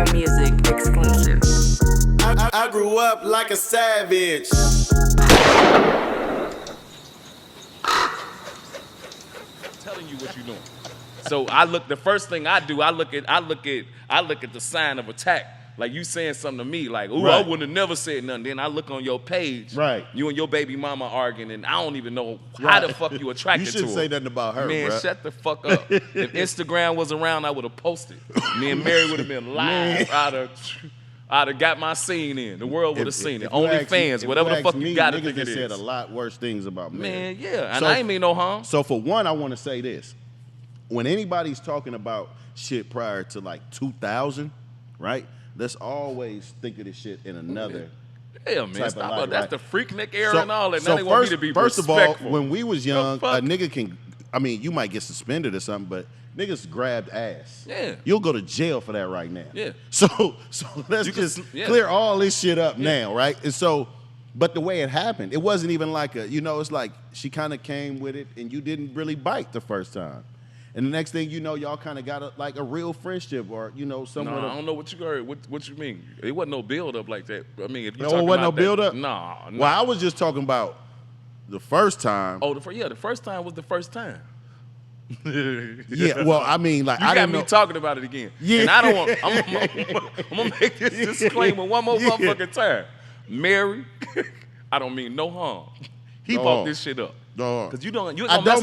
Rare Music exclusive. I grew up like a savage. Telling you what you're doing. So the first thing I do, I look at the sign of attack. Like you saying something to me, like, ooh, I wouldn't have never said nothing. Then I look on your page, right? You and your baby mama arguing, and I don't even know how the fuck you attracted to her. You shouldn't say nothing about her, man. Bruh. Shut the fuck up. If Instagram was around, I would have posted. Me and Mary would have been live. I'd have got my scene in. The world would have seen it. OnlyFans, whatever the fuck you got to think it is. Niggas said a lot worse things about Mary. Man, yeah, and I ain't mean no harm. So for one, I want to say this: when anybody's talking about shit prior to like 2000, right? Let's always think of this shit in another. Yeah, man, stop light, that's right? the Freaknik era and all that. So now they want me to be first respectful. of all, when we was young, a nigga can, I mean, you might get suspended or something, but niggas grabbed ass. Yeah. You'll go to jail for that right now. Yeah. So let's clear all this shit up now, right? And so, but the way it happened, it wasn't even like it's like she kind of came with it and you didn't really bite the first time. And the next thing you know, y'all kind of got a real friendship, or somewhat. No, I don't know what you heard. What you mean? It wasn't no build up like that. I mean, if you it wasn't no build up. Nah. Well, I was just talking about the first time. Oh, the first time was the first time. Yeah. Well, I mean, like you got me talking about it again. Yeah. And I don't want. I'm gonna make this disclaimer one more motherfucking time. Mary, I don't mean no harm. He bought this shit up. Because you don't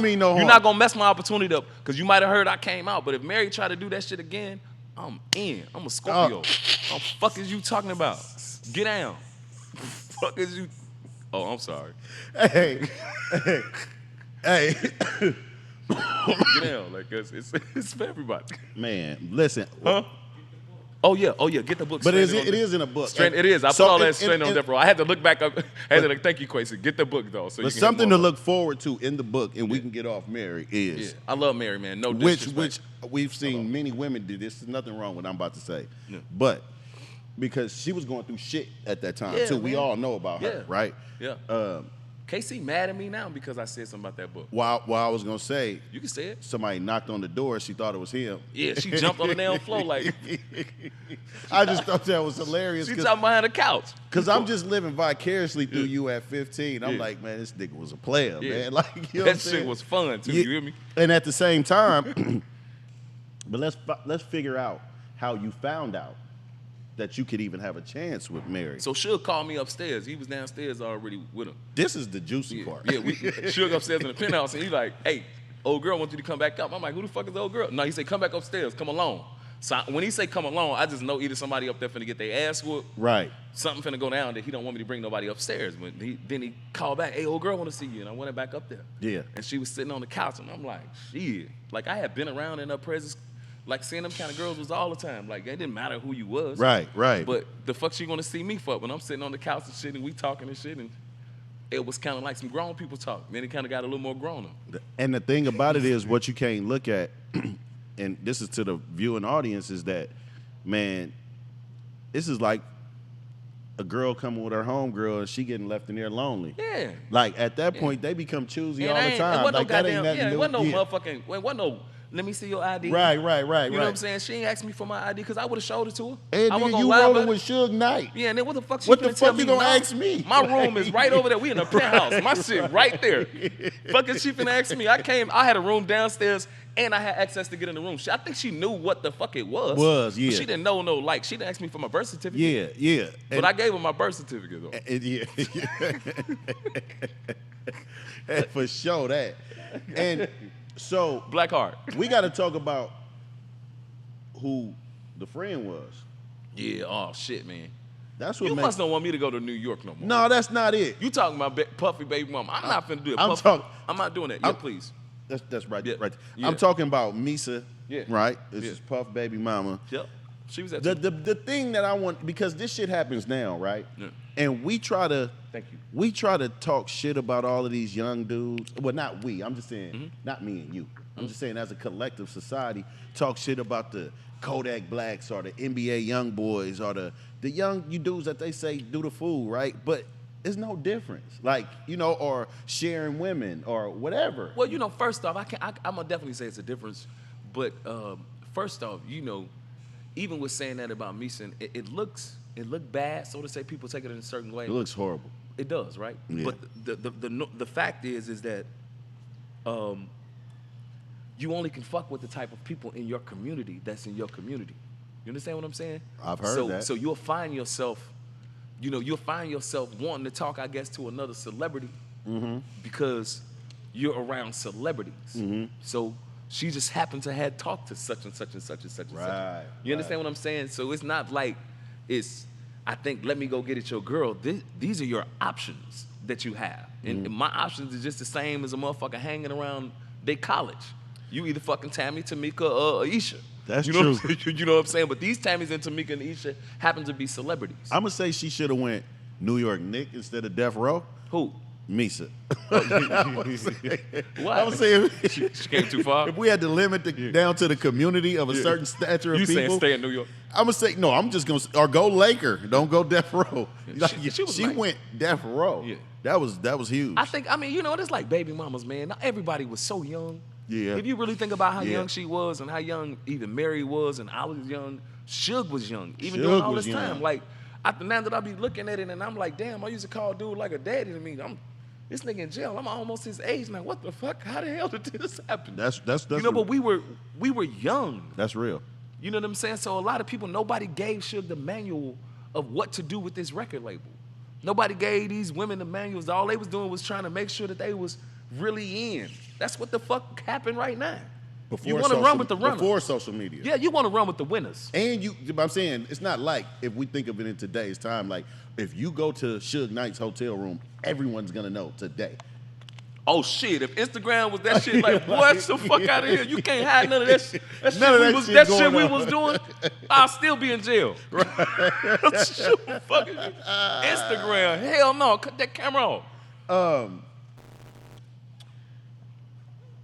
mean no harm. You're not gonna mess my opportunity up because you might have heard I came out. But if Mary tried to do that shit again, I'm in. I'm a Scorpio. What the fuck is you talking about? Get down. Fuck is you? Oh, I'm sorry. Hey. Get down. Like it's for everybody. Man, listen. Huh? Oh yeah, get the book. But it is in a book. It is. I put all that straight on that, bro. I had to look back up. Thank you, Quasi. Get the book though. So but something to look forward to in the book, and we can get off Mary is. Yeah. I love Mary, man. No disrespect. Which we've seen many women do. There's nothing wrong with what I'm about to say, but because she was going through shit at that time too. Man. We all know about her, right? Yeah. KC mad at me now because I said something about that book. Well, I was gonna say, you can say it. Somebody knocked on the door. She thought it was him. Yeah, she jumped on the damn floor like. I just thought that was hilarious. She jumped behind the couch. Because I'm just living vicariously through you at 15. I'm like, man, this nigga was a player, man. Like, you know that shit was fun too. You hear me? And at the same time, but let's figure out how you found out that you could even have a chance with Mary. So Suge called me upstairs. He was downstairs already with him. This is the juicy part. Yeah, Suge upstairs in the penthouse, and he like, hey, old girl wants you to come back up. I'm like, who the fuck is the old girl? No, he said, come back upstairs, come along. So when he say come along, I just know either somebody up there finna get their ass whooped. Right. Something finna go down that he don't want me to bring nobody upstairs. But then he called back, hey, old girl want to see you. And I went back up there. Yeah. And she was sitting on the couch, and I'm like, shit. Like, I had been around in her presence. Like, seeing them kind of girls was all the time. Like, it didn't matter who you was. Right. But the fuck she gonna see me for when I'm sitting on the couch and shit and we talking and shit, and it was kind of like some grown people talk. Then it kind of got a little more grown up. And the thing about it is what you can't look at, and this is to the viewing audience, is that, man, this is like a girl coming with her homegirl and she getting left in there lonely. Yeah. Like, at that point, they become choosy all the time. Like, no that ain't nothing new. It wasn't no motherfucking, it wasn't no, let me see your ID. Right. You know what I'm saying? She ain't asked me for my ID because I would have showed it to her. And I then you rolling with Suge Knight. Yeah, and then what the fuck you gonna ask me? My room is right over there. We in a penthouse. My shit right there. Fucking she finna ask me. I had a room downstairs and I had access to get in the room. I think she knew what the fuck it was. Yeah. But she didn't know she didn't ask me for my birth certificate. Yeah. But I gave her my birth certificate though. And for sure that. And so Black Heart. We got to talk about who the friend was. Yeah. Oh shit, man. That's what you must don't want me to go to New York no more. No, that's not it. You talking about Puffy Baby Mama? I'm not finna do it. I'm not doing that. Yeah, please. That's right. Yeah. Right. Yeah. I'm talking about Misa. Yeah. Right. This is Puff Baby Mama. Yep. She was at the thing that I want, because this shit happens now, right? Yeah. And we try to. Thank you. We try to talk shit about all of these young dudes. Well, not we. I'm just saying, not me and you. I'm just saying, as a collective society, talk shit about the Kodak Blacks or the NBA young boys or the young dudes that they say do the fool, right? But it's no difference, like, or sharing women or whatever. Well, first off, I'm gonna definitely say it's a difference. But first off, even with saying that about Misa, it looked bad, so to say. People take it in a certain way. It looks horrible. It does, right? Yeah. But the fact is that you only can fuck with the type of people in your community that's in your community. You understand what I'm saying? I've heard that. So you'll find yourself, wanting to talk, I guess, to another celebrity because you're around celebrities. So she just happened to have talked to such and such and such and such and such. You understand what I'm saying? So it's not like I think, let me go get at your girl. These are your options that you have. And my options is just the same as a motherfucker hanging around their college. You either fucking Tammy, Tamika, or Isha. That's true. true. You know what I'm saying? But these Tammys and Tamika and Isha happen to be celebrities. I'm going to say she should have went New York Nick instead of Death Row. Who? Misa. Why? I was saying she came too far. If we had to limit down to the community of a certain stature of you people. You saying stay in New York? I'm going to say, no, I'm just going to, or go Laker. Don't go Death Row. She nice. went Death Row. Yeah. That was huge. It's like baby mamas, man. Not everybody was so young. Yeah. If you really think about how young she was and how young even Mary was and I was young, Suge was young. Even during all this time. Like, now that I be looking at it and I'm like, damn, I used to call dude like a daddy to me. This nigga in jail. I'm almost his age now. What the fuck? How the hell did this happen? That's but we were young. That's real. You know what I'm saying? So a lot of people, nobody gave Suge the manual of what to do with this record label. Nobody gave these women the manuals. All they was doing was trying to make sure that they was really in. That's what the fuck happened right now. You want to run with the runners. Before social media. Yeah, you want to run with the winners. And I'm saying, it's not like, if we think of it in today's time, like, if you go to Suge Knight's hotel room, everyone's going to know today. Oh, shit. If Instagram was that shit, like, boy, get the fuck out of here. You can't hide none of that shit. That shit we was doing, I'll still be in jail. Right. Fucking Instagram. Hell no. Cut that camera off.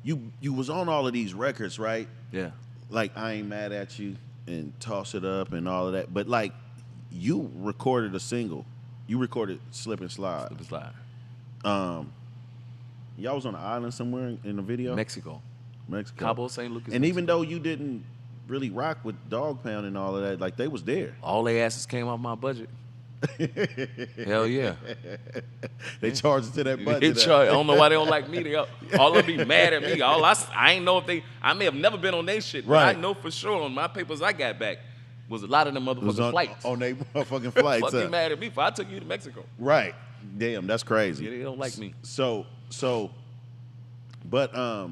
You was on all of these records, right? Yeah. Like, I Ain't Mad at You and Toss It Up and all of that. But, like, you recorded a single. You recorded Slip and Slide. Slip and Slide. Y'all was on an island somewhere in the video? Mexico. Cabo, St. Lucas. And Mexico. even though you didn't really rock with Dog Pound and all of that, like, they was there. All they asses came off my budget. Hell yeah. They charged it to that budget. I don't know why they don't like me. They all of them be mad at me. I ain't know if I may have never been on their shit, but I know for sure on my papers I got back was a lot of them motherfucking flights. On their motherfucking flights. Fuck you mad at me for I took you to Mexico. Right. Damn, that's crazy. Yeah, they don't like me. But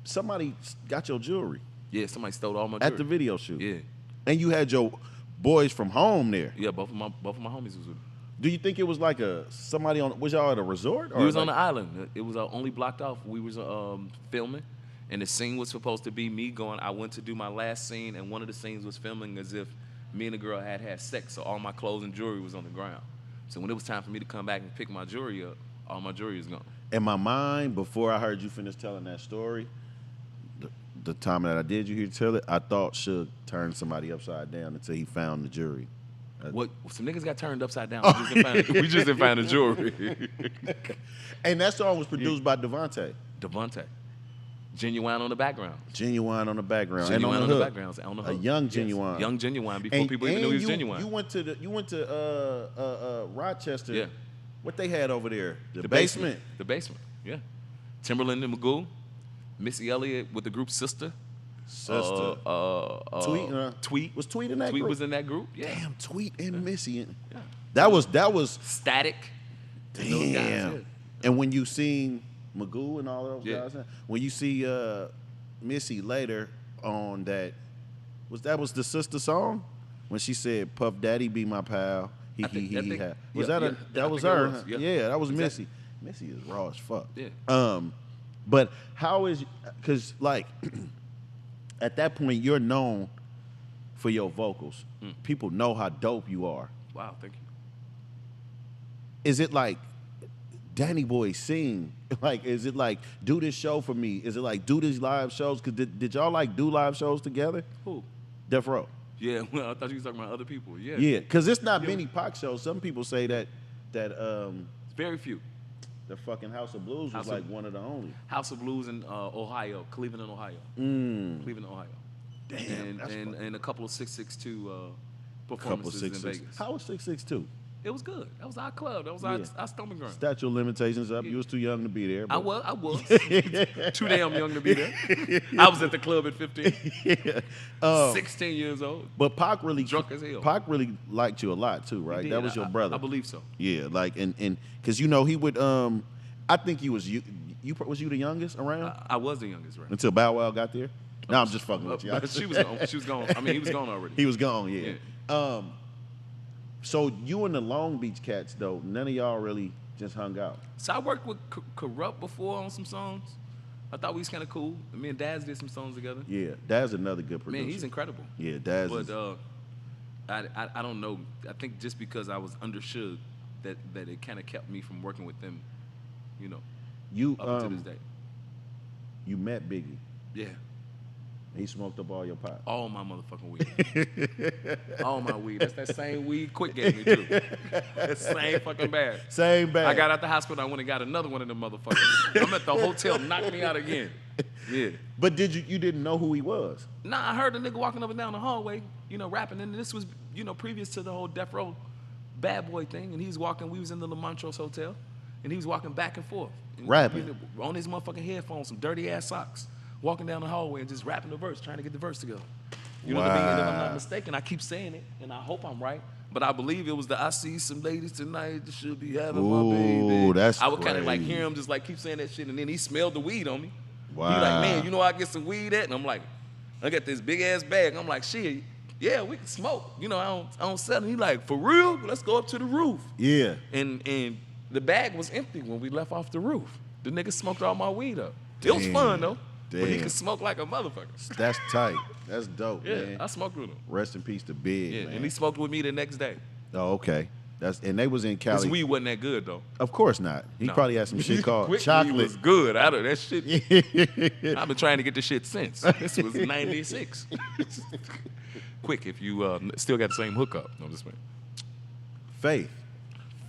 somebody got your jewelry. Yeah, somebody stole all my jewelry. At the video shoot. Yeah. And you had your boys from home there. Yeah, both of my homies was with me. Do you think it was like somebody was y'all at a resort? Or we was on the island. It was only blocked off. We was filming, and the scene was supposed to be me going. I went to do my last scene, and one of the scenes was filming as if me and the girl had sex. So all my clothes and jewelry was on the ground. So when it was time for me to come back and pick my jewelry up, all my jewelry was gone. In my mind, before I heard you finish telling that story, the time that I did you hear tell it, I thought Suge turned somebody upside down until he found the jewelry. What? Some niggas got turned upside down. We just didn't find the jewelry. And that song was produced by Devontae. Genuine on the background. Genuine on the background. Genuine and on the background. On the hook. A young Genuine. Yes. Young Genuine before people even knew he was Genuine. You went to Rochester. Yeah. What they had over there? The basement. The basement. Yeah. Timberland and Magoo, Missy Elliott with the group Sister. Tweet. Was Tweet in that group? Tweet was in that group. Yeah. Damn, Tweet and Missy. Yeah. That was Static. Damn. Those guys, yeah. And when you seen Magoo and all of those Yeah. guys, when you see Missy later on that was the Sister song when she said Puff Daddy be my pal. He had. Was that was her? Was, yeah, that was exactly. Missy. Missy is raw as fuck. Yeah. But how is, because like at that point you're known for your vocals. People know how dope you are. Wow, thank you. Is it like Danny Boy sing? Like, is it like do this show for me? Is it like do these live shows? Cause did y'all like do live shows together? Who? Death Row. Yeah, well, I thought you was talking about other people. Yeah. Yeah, because it's not many Pac shows. Some people say that very few. The fucking House of Blues was one of the only. House of Blues in Ohio, Cleveland, Ohio. Cleveland, Ohio. Damn. And a couple of 662 Couple performances in 6'6". Vegas. How was 6'6" It was good. That was our club. That was our stomping ground. Statute of limitations up. You was too young to be there. I But was. Too damn young to be there. I was at the club at 15. 16 years old. But Pac really Drunk as hell. Pac really liked you a lot too, right? He did. That was your brother. I believe so. Yeah, like and because you know he would. I think he was you. Was you the youngest around I was the youngest, right? until Bow Wow got there? No, I'm just fucking with you. But she was gone. I mean, he was gone already. He was gone. Yeah. So you and the Long Beach cats though, none of y'all really just hung out. So I worked with Corrupt before on some songs. I thought we was kind of cool. Me and Daz did some songs together. Yeah, Daz another good producer. Man, he's incredible. Yeah, Daz. But I don't know. I think just because I was under Suge, that it kind of kept me from working with them. You know, you up to this day. You met Biggie. Yeah. He smoked up all your pot. All my motherfucking weed. All my weed. That's that same weed Quick gave me too. That same fucking bag. Same bag. I got out the hospital. I went and got another one of them motherfuckers. I'm at the hotel, knocked me out again. Yeah. But you didn't know who he was? Nah, I heard a nigga walking up and down the hallway, rapping, and this was, previous to the whole Death Row bad boy thing. And he was walking. We was in the La Montrose Hotel, and he was walking back and forth, rapping on his motherfucking headphones, some dirty ass socks. Walking down the hallway and just rapping the verse, trying to get the verse together. You know what I mean? And if I'm not mistaken, I keep saying it, and I hope I'm right, but I believe it was the I see some ladies tonight that should be having my baby. That's I would kind of crazy. hear him just like keep saying that shit, and then he smelled the weed on me. Wow. He like, man, you know where I get some weed at? And I'm like, I got this big ass bag. I'm like, shit, yeah, we can smoke. I don't sell it. He like, for real? Let's go up to the roof. Yeah. And the bag was empty when we left off the roof. The nigga smoked all my weed up. It was fun though. Damn. But he could smoke like a motherfucker. That's tight. That's dope, Yeah, man. I smoked with him. Rest in peace to Big, Yeah, man. and he smoked with me the next day. Oh, okay. And they was in His Cali. weed wasn't that good though. Of course not. He No. probably had some shit called Quick chocolate. weed was good. Out of that shit. I've been trying to get this shit since. This was 96. Quick, if you still got the same hookup. No, I'm just saying.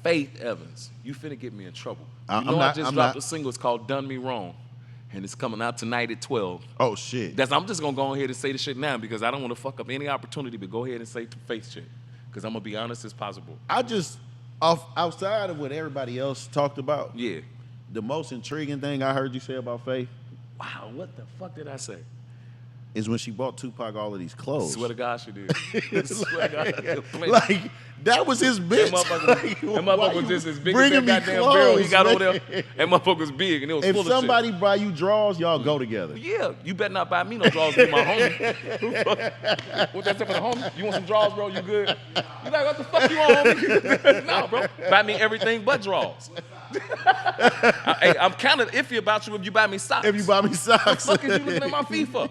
Faith Evans, you finna get me in trouble. I just dropped a single. It's called "Done Me Wrong," and it's coming out tonight at 12. Oh shit. I'm just gonna go ahead and say the shit now because I don't want to fuck up any opportunity. But go ahead and say Faith shit because I'm gonna be honest as possible. I just outside of what everybody else talked about. Yeah. The most intriguing thing I heard you say about Faith. Wow, what the fuck did I say? Is when she bought Tupac all of these clothes. Swear to God she did. Swear to God. Like that was his bitch. That motherfucker was just as big as that goddamn barrel he got over there. That motherfucker was big and it was full of shit. If somebody buy you drawers, y'all go together. Yeah, you better not buy me no drawers with my homie. What that say for the homie? You want some drawers, bro? You good? You like, what the fuck you want, homie? No, bro. Buy me everything but drawers. I'm kind of iffy about you if you buy me socks. If you buy me socks. What the fuck is you looking at my feet for?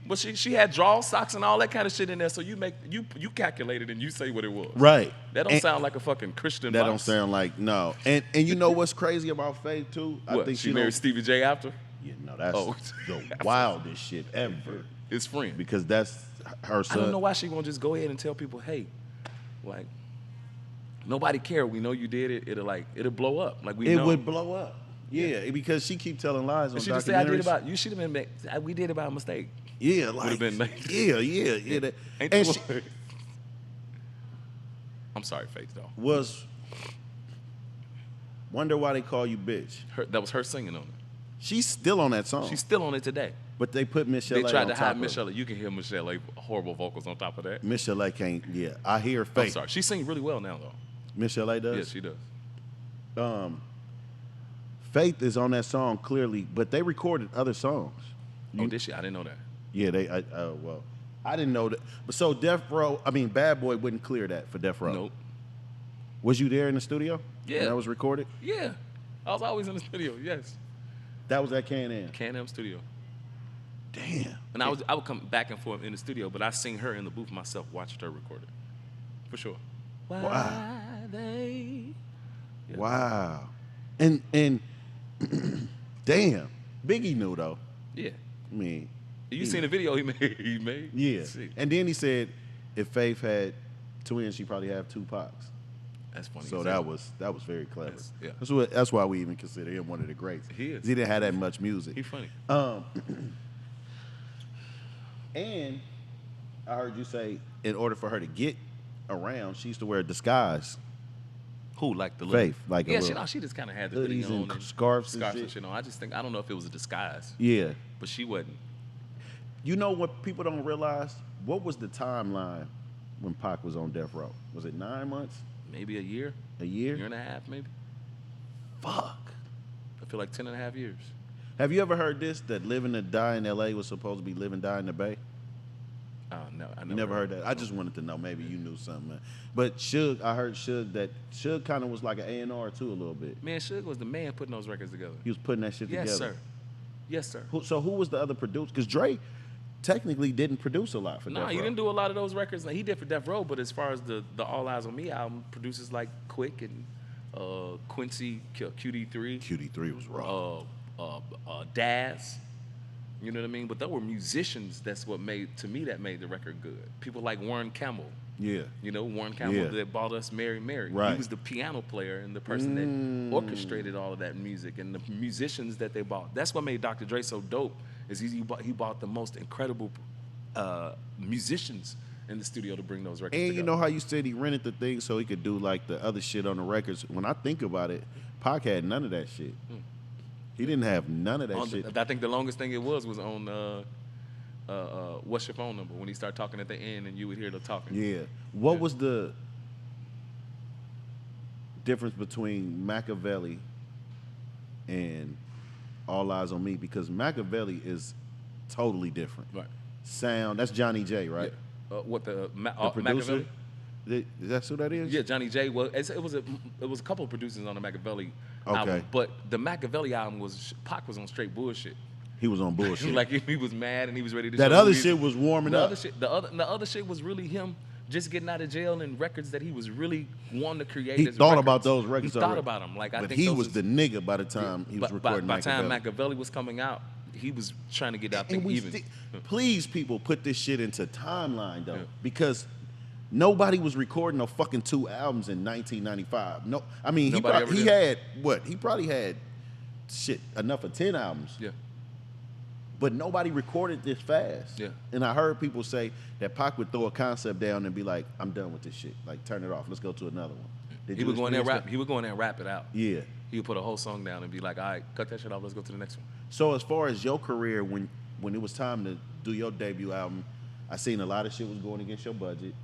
But she had drawers, socks, and all that kind of shit in there. So you calculate it and you say what it was. Right. That don't sound like a fucking Christian. That box. don't sound like no. And you know what's crazy about Faith too? What? I think she married Stevie J after. Yeah, no, that's the wildest shit ever. His friend. Because that's her son. I don't know why she won't just go ahead and tell people, hey, like nobody care. We know you did it. It'll blow up. Like it would blow up. Yeah, because she keep telling lies on documentaries. She just say I did about. You should have been. We did it by mistake. Yeah, like been nice. Yeah. And I'm sorry, Faith though. Wonder why they call you bitch. That was her singing on it. She's still on that song. She's still on it today. But they put Michelle. They tried to hide Michelle. You can hear Michelle horrible vocals on top of that. Michelle can't. Yeah, I hear Faith. I'm sorry. She sings really well now though. Michelle does. Yes, she does. Faith is on that song clearly, but they recorded other songs. Oh, did she? I didn't know that. Yeah, well, I didn't know that. But so Bad Boy wouldn't clear that for Death Row. Nope. Was you there in the studio? Yeah. When that was recorded? Yeah. I was always in the studio, yes. That was at Can-Am? Can-Am studio. Damn. And I would come back and forth in the studio, but I sing her in the booth myself, watched her record it. For sure. Wow. Yeah. Wow. And damn. Biggie knew though. Yeah. I mean, you seen the video he made? Yeah. And then he said if Faith had twins, she probably have two Pacs. That's funny. So that was very clever. Yeah. That's why we even consider him one of the greats. He is. He didn't have that much music. He's funny. And I heard you say in order for her to get around, she used to wear a disguise. Who, like the Faith, like a yeah, little she just kind of had the hoodies hoodie and on scarves and and shit. shit on. I don't know if it was a disguise, Yeah. but she wasn't. You know what people don't realize? What was the timeline when Pac was on death row? Was it 9 months? Maybe a year, A year? year and a half, maybe. Fuck. I feel like 10 and a half years. Have you ever heard this, that Live and Die in L.A. was supposed to be Live and Die in the Bay? No, I You never heard that? I just wanted to know. Maybe you knew something, man. But Suge, I heard Suge kind of was like an A&R too a little bit. Man, Suge was the man putting those records together. He was putting that shit Yes, together. sir. Yes, sir. So who was the other producer? Because Dre technically didn't produce a lot for Death Nah, Row. he didn't do a lot of those records. Like, he did for Death Row, but as far as the All Eyes on Me album, producers like Quick and Quincy, QD3, QD3 was raw. Daz. You know what I mean? But they were musicians. That's what made the record good. People like Warren Campbell. Yeah. You know, Warren Campbell Yeah. that bought us Mary Mary. Right. He was the piano player and the person that orchestrated all of that music and the musicians that they bought. That's what made Dr. Dre so dope. Is he bought the most incredible musicians in the studio to bring those records And together. you know how you said he rented the thing so he could do like the other shit on the records? When I think about it, Pac had none of that shit. He didn't have none of that shit. I think the longest thing it was on What's Your Phone Number, when he started talking at the end and you would hear the talking. Yeah. What was the difference between Machiavelli and All Eyes on Me? Because Machiavelli is totally different. Right. Sound, that's Johnny J, right? Yeah. What the The producer? Machiavelli? Is that who that is? Yeah, Johnny J. Well, it was a couple of producers on the Machiavelli Okay. album, but the Machiavelli album Pac was on straight bullshit. He was on bullshit. Like he was mad and he was ready to. That show other who he- shit was warming the up. The other shit was really him just getting out of jail and records that he was really wanting to create. He as thought records. about those records He thought already. about them. Like I But think he those was the nigga by the time he was recording by the time Machiavelli. Machiavelli was coming out, he was trying to get out there And we even. please, people, put this shit into timeline though, Yeah. because nobody was recording no fucking 2 albums in 1995. No, I mean Nobody ever he did. had what? He probably had shit enough for 10 albums. Yeah. But nobody recorded this fast. Yeah. And I heard people say that Pac would throw a concept down and be like, "I'm done with this shit. Like, turn it off. Let's go to another one." Did He you would go in there experience rap. He would go in there and rap it out. that? Yeah. He would put a whole song down and be like, "All right, cut that shit off. Let's go to the next one." So as far as your career, when it was time to do your debut album, I seen a lot of shit was going against your budget.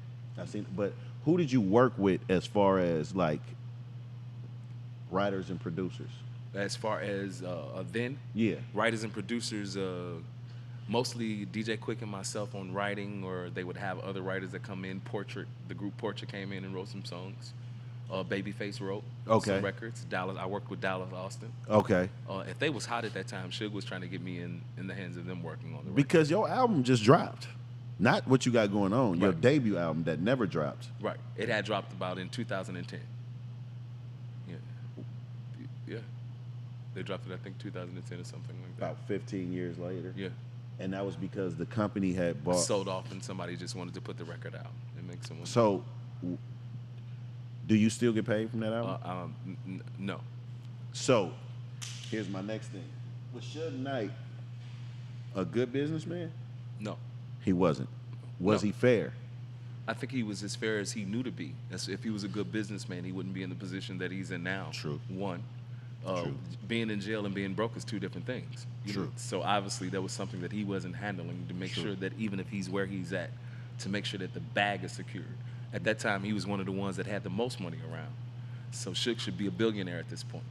But who did you work with as far as like writers and producers? As far as then, Yeah. writers and producers, mostly DJ Quick and myself on writing, or they would have other writers that come in. The group Portrait came in and wrote some songs. Babyface wrote some records. I worked with Dallas Austin. Okay. If they was hot at that time, Suge was trying to get me in the hands of them working on the record. Because your album just dropped. Not what you got going on. Your Right. debut album that never dropped. Right. It had dropped about in 2010. Yeah. Yeah. They dropped it, I think, 2010 or something like that. About 15 years later. Yeah. And that was because the company had bought. Sold off and somebody just wanted to put the record out and make someone. So, do you still get paid from that album? No. So, here's my next thing. Was Suge Knight a good businessman? No. He wasn't. Was No. he fair? I think he was as fair as he knew to be. If he was a good businessman, he wouldn't be in the position that he's in now. True. One. True. Being in jail and being broke is two different things. You True. know? So obviously that was something that he wasn't handling to make True. sure that even if he's where he's at, to make sure that the bag is secured. At that time, he was one of the ones that had the most money around. So Suge should be a billionaire at this point.